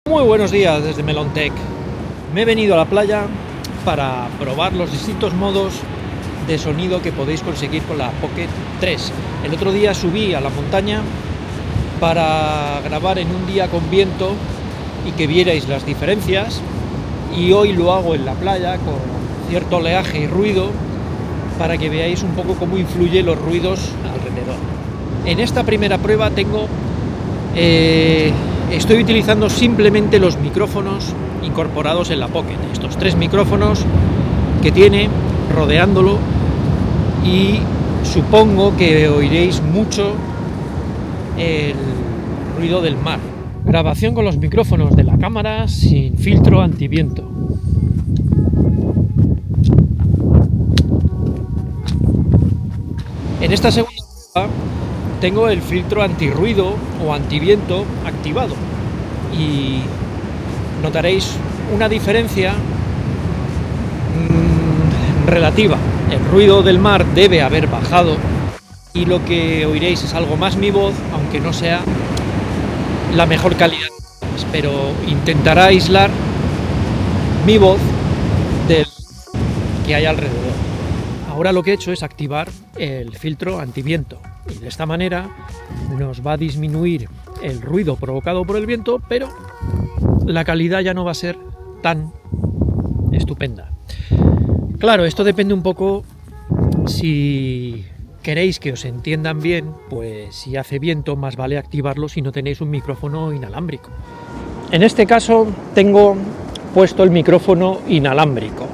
Muy buenos días desde Melontech. Me he venido a la playa para probar los distintos modos de sonido que podéis conseguir con la Pocket 3. El otro día subí a la montaña para grabar en un día con viento y que vierais las diferencias, y hoy lo hago en la playa con cierto oleaje y ruido para que veáis un poco cómo influyen los ruidos alrededor. En esta primera prueba estoy utilizando simplemente los micrófonos incorporados en la Pocket, estos 3 micrófonos que tiene rodeándolo, y supongo que oiréis mucho el ruido del mar. Grabación con los micrófonos de la cámara sin filtro antiviento. En esta segunda prueba tengo el filtro antirruido o antiviento activado y notaréis una diferencia relativa. El ruido del mar debe haber bajado y lo que oiréis es algo más mi voz, aunque no sea la mejor calidad, pero intentará aislar mi voz del que hay alrededor. Ahora lo que he hecho es activar el filtro antiviento y de esta manera nos va a disminuir el ruido provocado por el viento, pero la calidad ya no va a ser tan estupenda. Claro, esto depende un poco. Si queréis que os entiendan bien, pues si hace viento más vale activarlo si no tenéis un micrófono inalámbrico. En este caso tengo puesto el micrófono inalámbrico,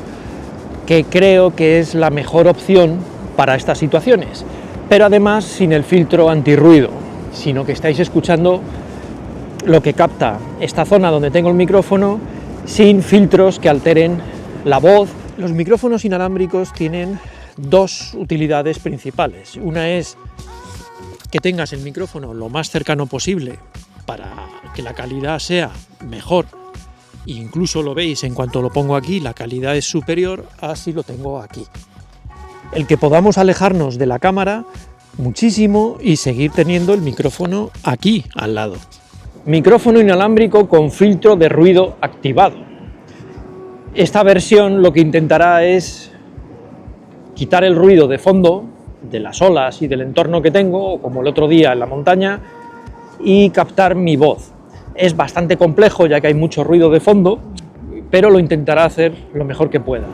que creo que es la mejor opción para estas situaciones, pero además sin el filtro antirruido, sino que estáis escuchando lo que capta esta zona donde tengo el micrófono sin filtros que alteren la voz. Los micrófonos inalámbricos tienen 2 utilidades principales. Una es que tengas el micrófono lo más cercano posible para que la calidad sea mejor. Incluso lo veis, en cuanto lo pongo aquí, la calidad es superior a si lo tengo aquí. El que podamos alejarnos de la cámara muchísimo y seguir teniendo el micrófono aquí al lado. Micrófono inalámbrico con filtro de ruido activado. Esta versión lo que intentará es quitar el ruido de fondo de las olas y del entorno que tengo, como el otro día en la montaña, y captar mi voz. Es bastante complejo ya que hay mucho ruido de fondo, pero lo intentará hacer lo mejor que pueda.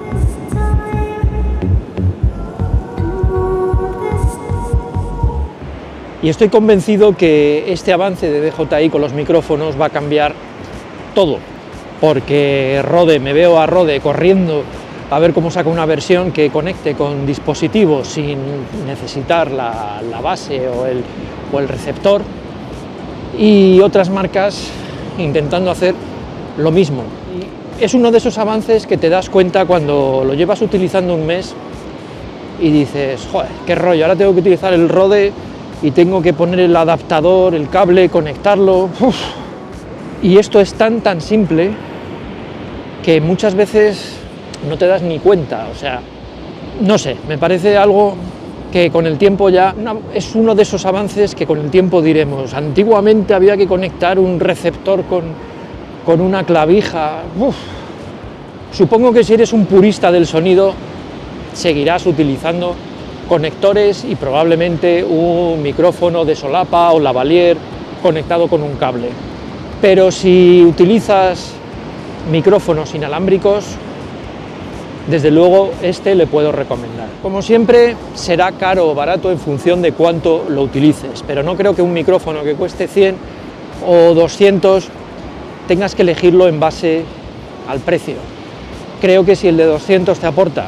Y estoy convencido que este avance de DJI con los micrófonos va a cambiar todo, porque me veo a Rode corriendo a ver cómo saca una versión que conecte con dispositivos sin necesitar la base o el receptor, y otras marcas intentando hacer lo mismo. Y es uno de esos avances que te das cuenta cuando lo llevas utilizando un mes y dices, joder, qué rollo, ahora tengo que utilizar el Rode y tengo que poner el adaptador, el cable, conectarlo. Uf. Y esto es tan simple que muchas veces no te das ni cuenta. O sea, no sé, me parece algo que con el tiempo es uno de esos avances que con el tiempo diremos, antiguamente había que conectar un receptor con una clavija. Uf. Supongo que si eres un purista del sonido seguirás utilizando conectores y probablemente un micrófono de solapa o lavalier conectado con un cable. Pero si utilizas micrófonos inalámbricos, desde luego este le puedo recomendar. Como siempre, será caro o barato en función de cuánto lo utilices, pero no creo que un micrófono que cueste 100 o 200 tengas que elegirlo en base al precio. Creo que si el de 200 te aporta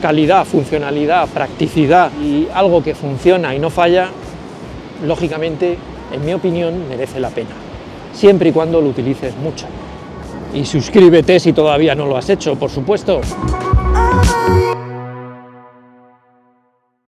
calidad, funcionalidad, practicidad y algo que funciona y no falla, lógicamente, en mi opinión, merece la pena, siempre y cuando lo utilices mucho. Y suscríbete si todavía no lo has hecho, por supuesto.